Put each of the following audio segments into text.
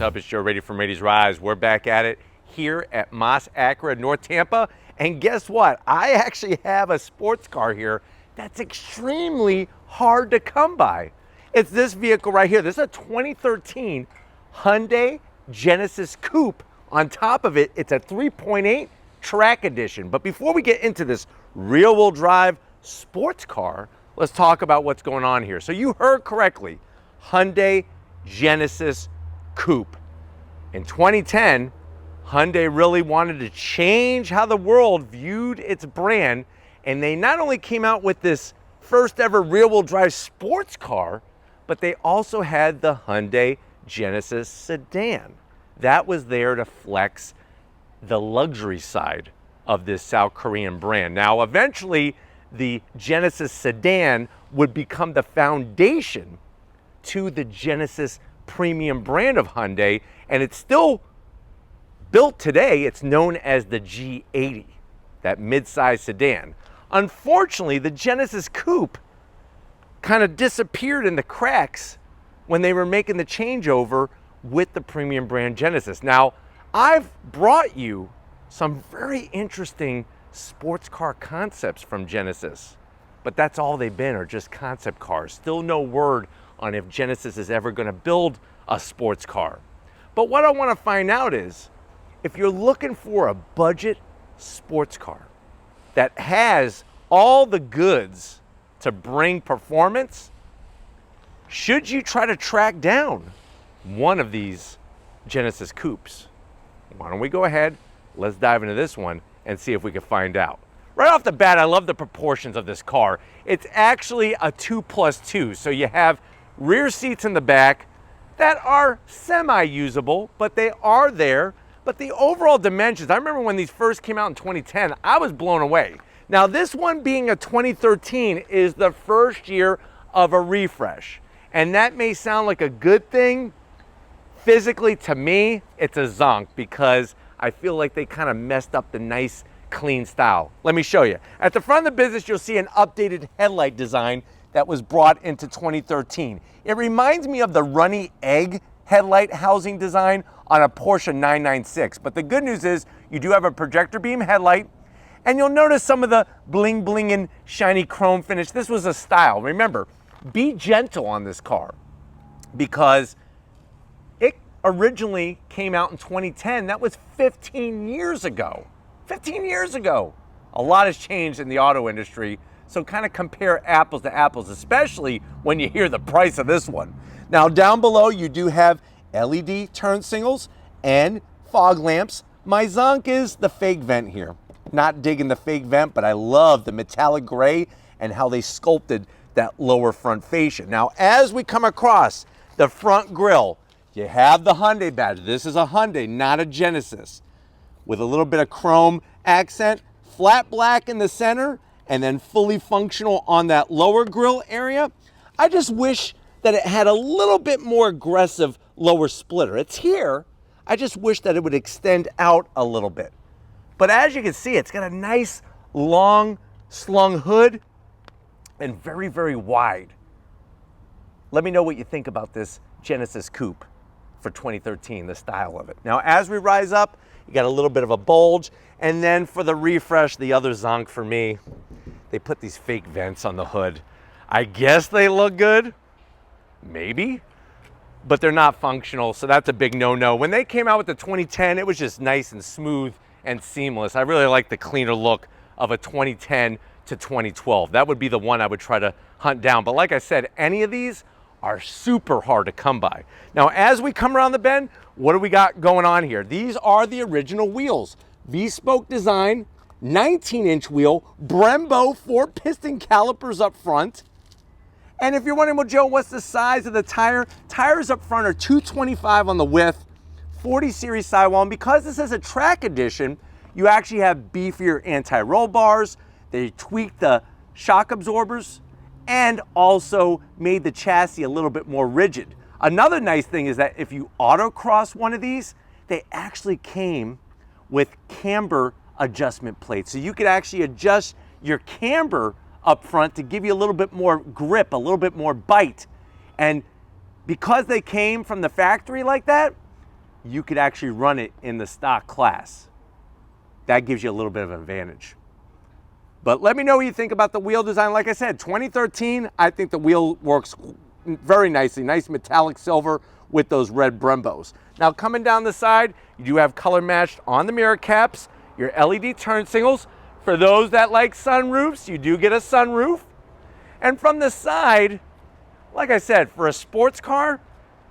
up? It's Joe, ready for Matey's Rise. We're back at it here at Moss Acura, North Tampa. And guess what? I actually have a sports car here that's extremely hard to come by. It's this vehicle right here. This is a 2013 Hyundai Genesis Coupe. On top of it, it's a 3.8 track edition. But before we get into this rear-wheel drive sports car, let's talk about what's going on here. So you heard correctly, Hyundai Genesis Coupe. In 2010, Hyundai really wanted to change how the world viewed its brand, and they not only came out with this first ever rear-wheel drive sports car, but they also had the Hyundai Genesis sedan. That was there to flex the luxury side of this South Korean brand. Now, eventually, the Genesis sedan would become the foundation to the Genesis premium brand of Hyundai, and it's still built today. It's known as the G80, that mid-size sedan. Unfortunately, the Genesis Coupe kind of disappeared in the cracks when they were making the changeover with the premium brand Genesis. Now, I've brought you some very interesting sports car concepts from Genesis, but that's all they've been, are just concept cars. Still no word on if Genesis is ever going to build a sports car. But what I want to find out is, if you're looking for a budget sports car that has all the goods to bring performance, should you try to track down one of these Genesis Coupes? Why don't we go ahead, let's dive into this one and see if we can find out. Right off the bat, I love the proportions of this car. It's actually a 2+2, so you have rear seats in the back that are semi-usable, but they are there. But the overall dimensions, I remember when these first came out in 2010, I was blown away. Now, this one being a 2013 is the first year of a refresh. And that may sound like a good thing. Physically, to me, it's a zonk, because I feel like they kind of messed up the nice, clean style. Let me show you. At the front of the business, you'll see an updated headlight design that was brought into 2013. It reminds me of the runny egg headlight housing design on a Porsche 996. But the good news is you do have a projector beam headlight, and you'll notice some of the bling bling and shiny chrome finish. This was a style. Remember, be gentle on this car, because it originally came out in 2010. That was 15 years ago. 15 years ago. A lot has changed in the auto industry, so kind of compare apples to apples, especially when you hear the price of this one. Now, down below, you do have LED turn signals and fog lamps. My zonk is the fake vent here. Not digging the fake vent, but I love the metallic gray and how they sculpted that lower front fascia. Now, as we come across the front grille, you have the Hyundai badge. This is a Hyundai, not a Genesis, with a little bit of chrome accent, flat black in the center, and then fully functional on that lower grille area. I just wish that it had a little bit more aggressive lower splitter. It's here. I just wish that it would extend out a little bit. But as you can see, it's got a nice long slung hood and very, very wide. Let me know what you think about this Genesis Coupe for 2013, the style of it. Now, as we rise up, you got a little bit of a bulge. And then for the refresh, the other zonk for me, they put these fake vents on the hood. I guess they look good, maybe, but they're not functional, so that's a big no-no. When they came out with the 2010, it was just nice and smooth and seamless. I really like the cleaner look of a 2010 to 2012. That would be the one I would try to hunt down. But like I said, any of these are super hard to come by. Now, as we come around the bend, what do we got going on here? These are the original wheels. V-spoke design, 19-inch wheel, Brembo 4-piston calipers up front. And if you're wondering, well, Joe, what's the size of the tire? Tires up front are 225 on the width, 40 series sidewall. And because this is a track edition, you actually have beefier anti-roll bars. They tweaked the shock absorbers and also made the chassis a little bit more rigid. Another nice thing is that if you autocross one of these, they actually came with camber adjustment plates. So you could actually adjust your camber up front to give you a little bit more grip, a little bit more bite. And because they came from the factory like that, you could actually run it in the stock class. That gives you a little bit of an advantage. But let me know what you think about the wheel design. Like I said, 2013, I think the wheel works very nicely. Nice metallic silver with those red Brembos. Now coming down the side, you do have color matched on the mirror caps, your LED turn signals. For those that like sunroofs, you do get a sunroof. And from the side, like I said, for a sports car,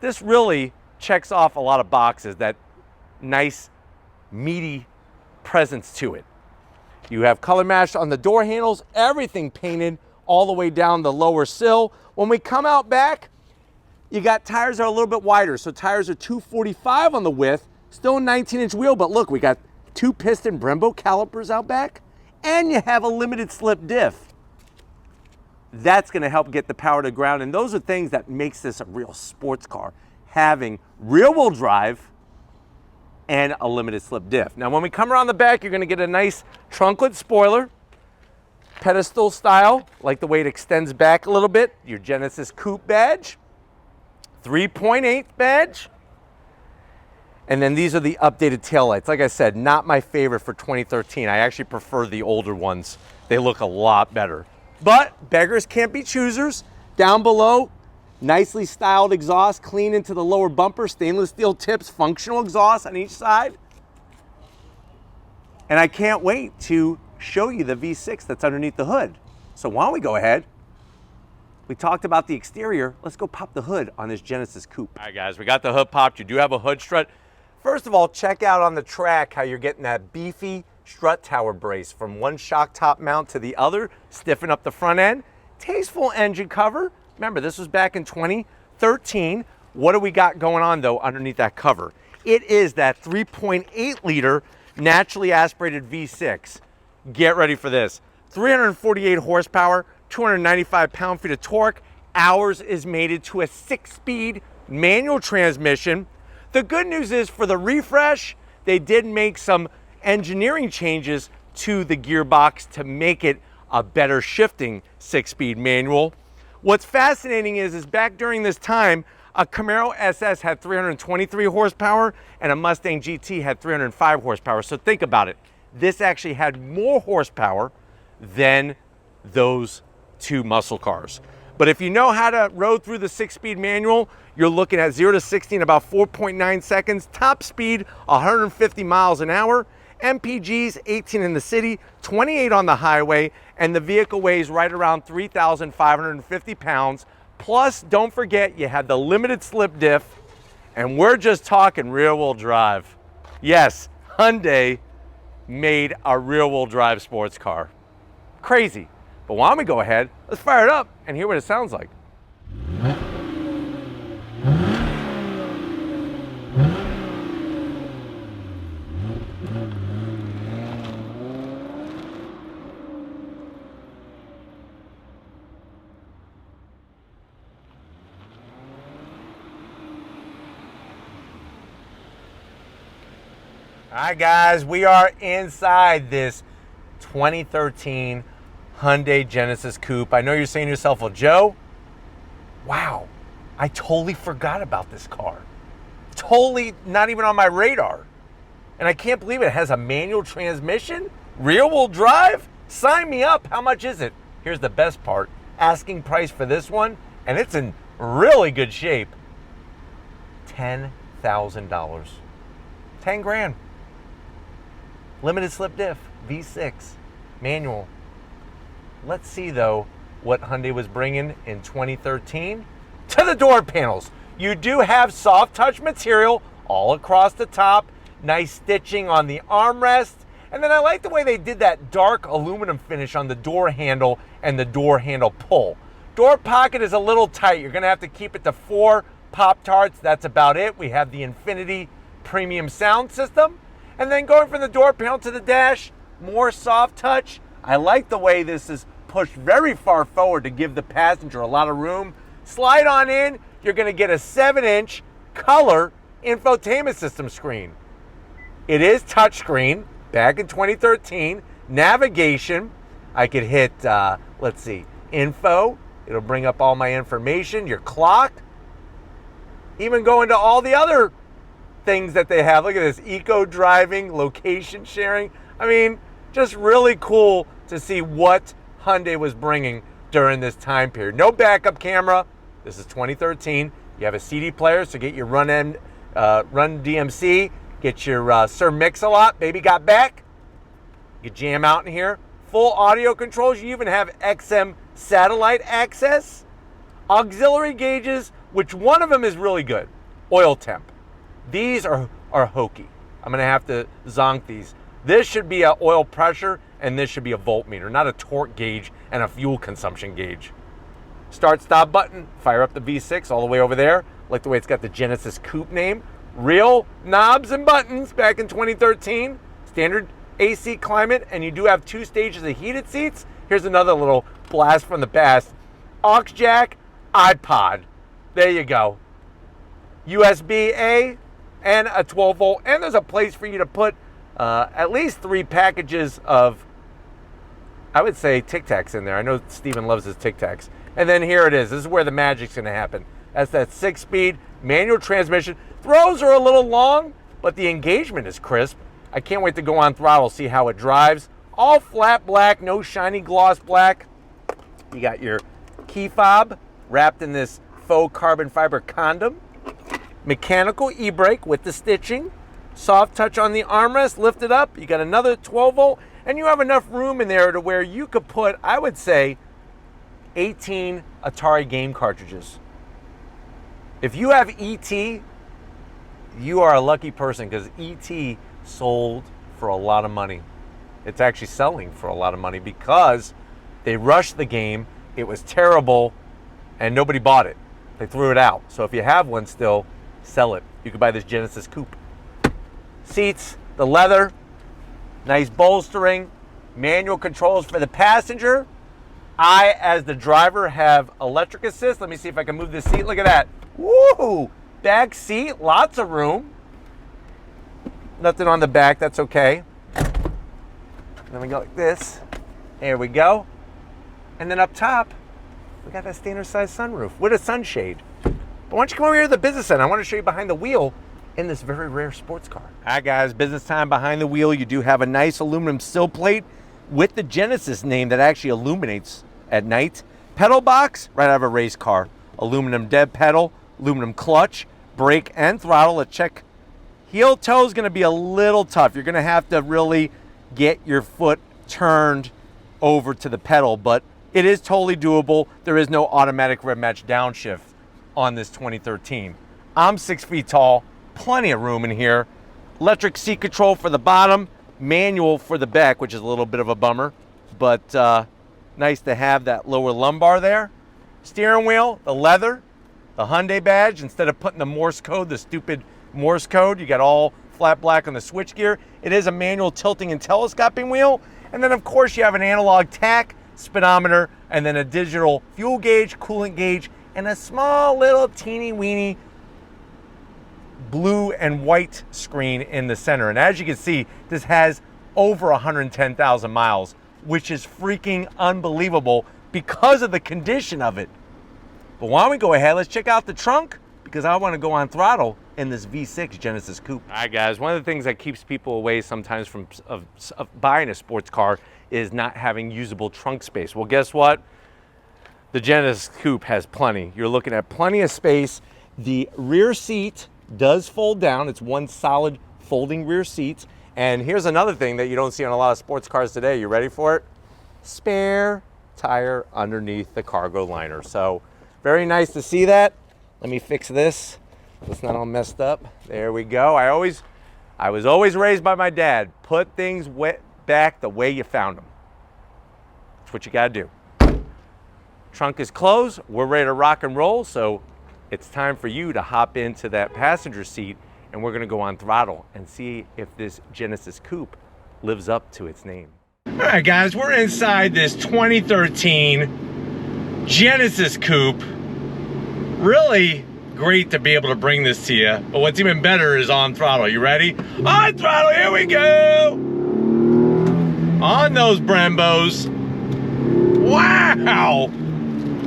this really checks off a lot of boxes, that nice, meaty presence to it. You have color matched on the door handles, everything painted all the way down the lower sill. When we come out back, you got tires that are a little bit wider. So tires are 245 on the width, still a 19-inch wheel, but look, we got 2 piston Brembo calipers out back, and you have a limited slip diff. That's gonna help get the power to ground, and those are things that makes this a real sports car, having rear wheel drive and a limited slip diff. Now when we come around the back, you're gonna get a nice trunklet spoiler, pedestal style, like the way it extends back a little bit, your Genesis Coupe badge, 3.8 badge, and then these are the updated taillights. Like I said, not my favorite for 2013. I actually prefer the older ones. They look a lot better. But beggars can't be choosers. Down below, nicely styled exhaust, clean into the lower bumper, stainless steel tips, functional exhaust on each side. And I can't wait to show you the V6 that's underneath the hood. So why don't we go ahead? We talked about the exterior. Let's go pop the hood on this Genesis Coupe. All right, guys, we got the hood popped. You do have a hood strut. First of all, check out on the track how you're getting that beefy strut tower brace from one shock top mount to the other. Stiffen up the front end. Tasteful engine cover. Remember, this was back in 2013. What do we got going on, though, underneath that cover? It is that 3.8 liter naturally aspirated V6. Get ready for this. 348 horsepower, 295 pound-feet of torque. Ours is mated to a 6-speed manual transmission. The good news is for the refresh, they did make some engineering changes to the gearbox to make it a better shifting 6-speed manual. What's fascinating is back during this time, a Camaro SS had 323 horsepower and a Mustang GT had 305 horsepower. So think about it. This actually had more horsepower than those two muscle cars. But if you know how to road through the 6-speed manual, you're looking at 0 to 60 in about 4.9 seconds. Top speed, 150 miles an hour. MPGs, 18 in the city, 28 on the highway, and the vehicle weighs right around 3,550 pounds. Plus, don't forget, you have the limited slip diff, and we're just talking rear-wheel drive. Yes, Hyundai made a rear-wheel drive sports car. Crazy. But why don't we go ahead, let's fire it up and hear what it sounds like. All right, guys, we are inside this 2013 Hyundai Genesis Coupe. I know you're saying to yourself, well, Joe, wow, I totally forgot about this car. Totally not even on my radar. And I can't believe it has a manual transmission, rear-wheel drive. Sign me up. How much is it? Here's the best part. Asking price for this one, and it's in really good shape. $10,000. 10 grand. Limited slip diff, V6, manual. Let's see, though, what Hyundai was bringing in 2013. To the door panels. You do have soft touch material all across the top. Nice stitching on the armrest. And then I like the way they did that dark aluminum finish on the door handle and the door handle pull. Door pocket is a little tight. You're going to have to keep it to 4 Pop-Tarts. That's about it. We have the Infinity premium sound system. And then going from the door panel to the dash, more soft touch. I like the way this is pushed very far forward to give the passenger a lot of room. Slide on in, you're gonna get a 7-inch color infotainment system screen. It is touchscreen, back in 2013. Navigation, I could hit, let's see, info. It'll bring up all my information, your clock. Even go into all the other things that they have. Look at this, eco driving, location sharing. I mean, just really cool to see what Hyundai was bringing during this time period. No backup camera. This is 2013. You have a CD player, so get your Run DMC, get your Sir Mix-a-Lot, Baby Got Back. You jam out in here. Full audio controls. You even have XM satellite access. Auxiliary gauges, which one of them is really good. Oil temp. These are hokey. I'm gonna have to zonk these. This should be a oil pressure, and this should be a voltmeter, not a torque gauge and a fuel consumption gauge. Start stop button, fire up the V6 all the way over there. Like the way it's got the Genesis Coupe name. Real knobs and buttons back in 2013. Standard AC climate, and you do have 2 stages of heated seats. Here's another little blast from the past. Aux jack, iPod. There you go. USB-A and a 12 volt, and there's a place for you to put at least 3 packages of, I would say, Tic Tacs in there. I know Steven loves his Tic Tacs. And then here it is. This is where the magic's gonna happen. That's that 6-speed manual transmission. Throws are a little long, but the engagement is crisp. I can't wait to go on throttle, see how it drives. All flat black, no shiny gloss black. You got your key fob wrapped in this faux carbon fiber condom. Mechanical e-brake with the stitching. Soft touch on the armrest, lift it up. You got another 12 volt, and you have enough room in there to where you could put, I would say, 18 Atari game cartridges. If you have ET, you are a lucky person, because ET sold for a lot of money. It's actually selling for a lot of money because they rushed the game. It was terrible, and nobody bought it. They threw it out. So if you have one still, sell it. You could buy this Genesis Coupe. Seats, the leather, nice bolstering, manual controls for the passenger. I, as the driver, have electric assist. Let me see if I can move this seat. Look at that. Woo! Back seat, lots of room. Nothing on the back, that's okay. Then we go like this. There we go. And then up top, we got that standard size sunroof with a sunshade. But why don't you come over here to the business center? I want to show you behind the wheel in this very rare sports car. All right, guys, business time. Behind the wheel, you do have a nice aluminum sill plate with the Genesis name that actually illuminates at night. Pedal box, right out of a race car. Aluminum dead pedal, aluminum clutch, brake and throttle. Let's check. Heel toe is going to be a little tough. You're going to have to really get your foot turned over to the pedal, but it is totally doable. There is no automatic rev match downshift on this 2013. I'm 6 feet tall, plenty of room in here. Electric seat control for the bottom, manual for the back, which is a little bit of a bummer, but nice to have that lower lumbar there. Steering wheel, the leather, the Hyundai badge. Instead of putting the Morse code, the stupid Morse code, you got all flat black on the switchgear. It is a manual tilting and telescoping wheel. And then of course you have an analog tach, speedometer, and then a digital fuel gauge, coolant gauge, and a small little teeny weeny blue and white screen in the center. And as you can see, this has over 110,000 miles, which is freaking unbelievable because of the condition of it. But why don't we go ahead, let's check out the trunk, because I want to go on throttle in this V6 Genesis Coupe. All right, guys, one of the things that keeps people away sometimes from of buying a sports car is not having usable trunk space. Well, guess what? The Genesis Coupe has plenty. You're looking at plenty of space. The rear seat does fold down. It's one solid folding rear seat. And here's another thing that you don't see on a lot of sports cars today. You ready for it? Spare tire underneath the cargo liner. So very nice to see that. Let me fix this. It's not all messed up. There we go. I was always raised by my dad. Put things back the way you found them. That's what you gotta do. Trunk is closed. We're ready to rock and roll. So it's time for you to hop into that passenger seat, and we're gonna go on throttle and see if this Genesis Coupe lives up to its name. All right, guys, we're inside this 2013 Genesis Coupe. Really great to be able to bring this to you, but what's even better is on throttle. You ready? On throttle, here we go! On those Brembos. Wow!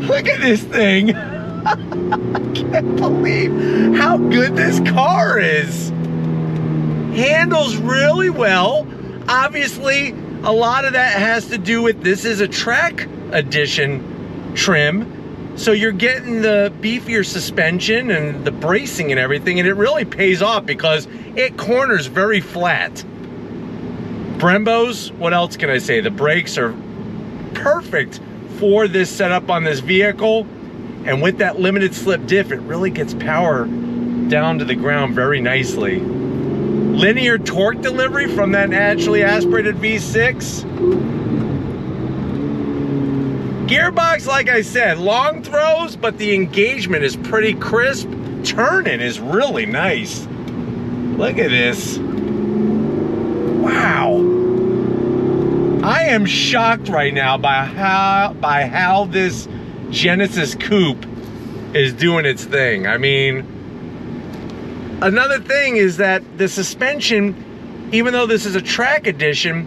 Look at this thing! I can't believe how good this car is! handles really well. Obviously, a lot of that has to do with this is a track edition trim, so you're getting the beefier suspension and the bracing and everything, and it really pays off because it corners very flat. Brembos, what else can I say? The brakes are perfect for this setup on this vehicle, and with that limited slip diff, it really gets power down to the ground very nicely. Linear torque delivery from that naturally aspirated V6. Gearbox, like I said, long throws, but the engagement is pretty crisp. Turning is really nice. Look at this. Wow. I am shocked right now by how this Genesis Coupe is doing its thing. I mean, another thing is that the suspension, even though this is a track edition,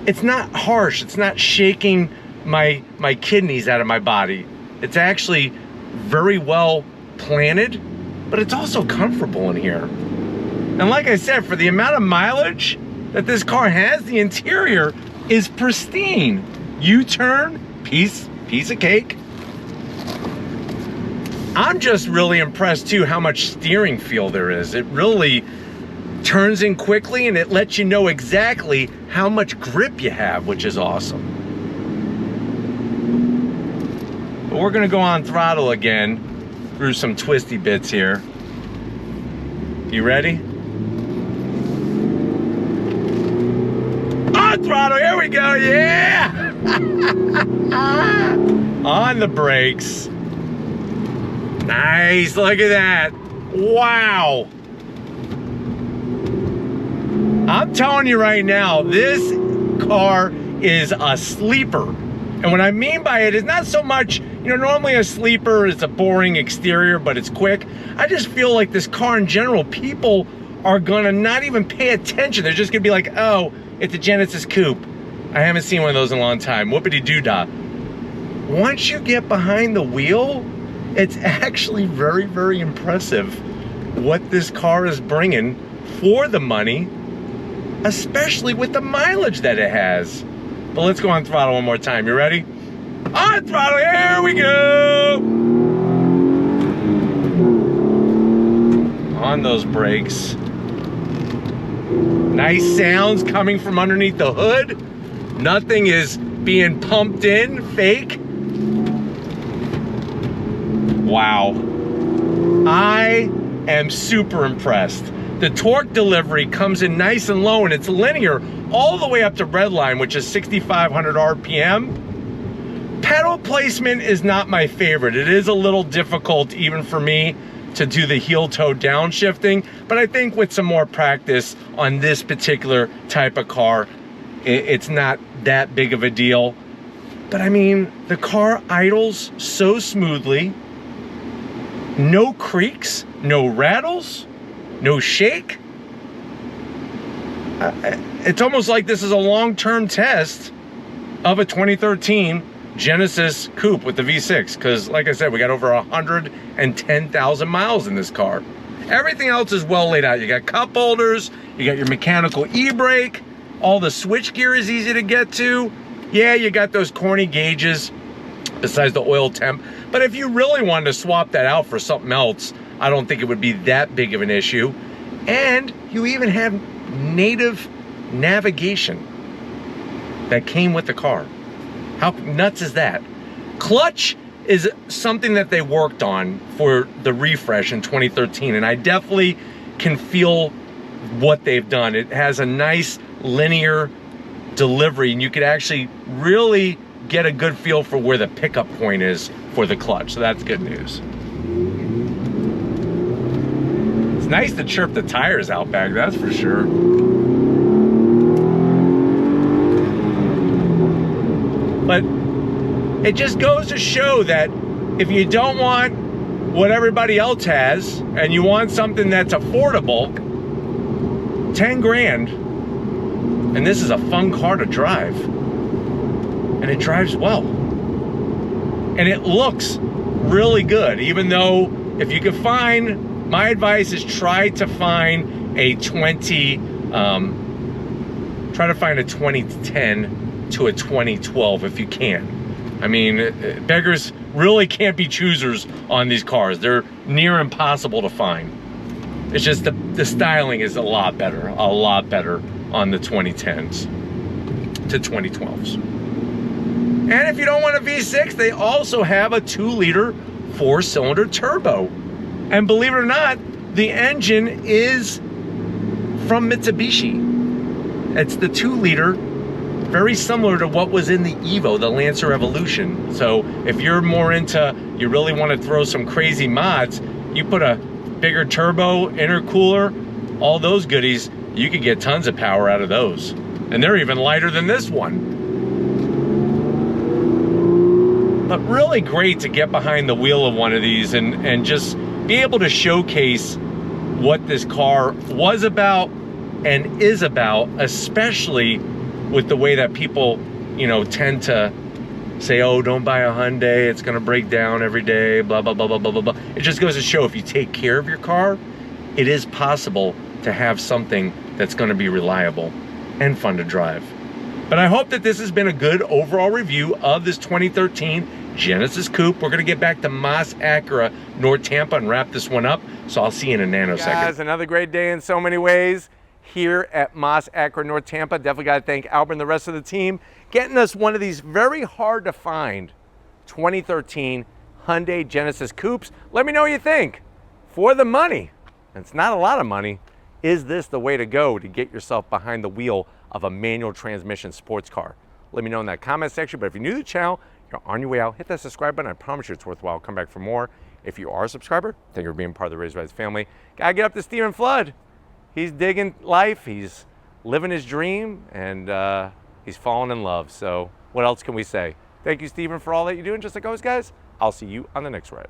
it's not harsh. It's not shaking my kidneys out of my body. It's actually very well planted, but it's also comfortable in here. And like I said, for the amount of mileage that this car has, the interior is pristine. U-turn, piece of cake. I'm just really impressed too how much steering feel there is. It really turns in quickly and it lets you know exactly how much grip you have, which is awesome. But we're gonna go on throttle again through some twisty bits here. You ready? On throttle, here we go, yeah! On the brakes. Nice, look at that. Wow. I'm telling you right now, this car is a sleeper. And what I mean by it is not so much, you know, normally a sleeper is a boring exterior, but it's quick. I just feel like this car in general, people are gonna not even pay attention. They're just gonna be like, oh, it's a Genesis Coupe. I haven't seen one of those in a long time. Whoopity-doo-dah. Once you get behind the wheel, it's actually very, very impressive what this car is bringing for the money, especially with the mileage that it has. But let's go on throttle one more time. You ready? On throttle, here we go! On those brakes. Nice sounds coming from underneath the hood. Nothing is being pumped in, fake. Wow. I am super impressed. The torque delivery comes in nice and low and it's linear all the way up to redline, which is 6,500 RPM. Pedal placement is not my favorite. It is a little difficult even for me to do the heel toe downshifting, but I think with some more practice on this particular type of car, it's not that big of a deal. But I mean, the car idles so smoothly. No creaks, no rattles, no shake. It's almost like this is a long-term test of a 2013 Genesis Coupe with the V6, because like I said, we got over 110,000 miles in this car. Everything else is well laid out. You got cup holders, you got your mechanical e-brake, all the switch gear is easy to get to. Yeah, you got those corny gauges besides the oil temp. But if you really wanted to swap that out for something else, I don't think it would be that big of an issue. And you even have native navigation that came with the car. How nuts is that? Clutch is something that they worked on for the refresh in 2013, and I definitely can feel what they've done. It has a nice linear delivery, and you could actually really get a good feel for where the pickup point is for the clutch, so that's good news. It's nice to chirp the tires out back, that's for sure. But it just goes to show that if you don't want what everybody else has and you want something that's affordable, 10 grand, and this is a fun car to drive. And it drives well. And it looks really good, even though if you can find, my advice is try to find a 20 Try to find a 2010 to a 2012 if you can. I mean, beggars really can't be choosers on these cars. They're near impossible to find. It's just the styling is a lot better on the 2010s to 2012s. And if you don't want a V6, they also have a 2-liter 4-cylinder turbo. And believe it or not, the engine is from Mitsubishi. It's the 2-liter, very similar to what was in the Evo, the Lancer Evolution. So if you're more into, you really want to throw some crazy mods, you put a bigger turbo, intercooler, all those goodies, you could get tons of power out of those. And they're even lighter than this one. But really great to get behind the wheel of one of these and just be able to showcase what this car was about and is about, especially with the way that people, you know, tend to say, oh, don't buy a Hyundai, it's gonna break down every day, blah, blah, blah, blah, blah, blah, blah. It just goes to show if you take care of your car, it is possible to have something that's gonna be reliable and fun to drive. But I hope that this has been a good overall review of this 2013 Genesis Coupe. We're gonna get back to Moss Acura North Tampa and wrap this one up. So I'll see you in a nanosecond. Guys, another great day in so many ways here at Moss Acura North Tampa. Definitely gotta thank Albert and the rest of the team getting us one of these very hard to find 2013 Hyundai Genesis Coupes. Let me know what you think. For the money, and it's not a lot of money, is this the way to go to get yourself behind the wheel of a manual transmission sports car? Let me know in that comment section. But if you're new to the channel, you're on your way out, hit that subscribe button. I promise you it's worthwhile. Come back for more. If you are a subscriber, thank you for being part of the Raised Rise family. Gotta get up to Stephen Flood. He's digging life, he's living his dream, and he's falling in love. So what else can we say? Thank you, Stephen, for all that you do. And just like always, guys, I'll see you on the next ride.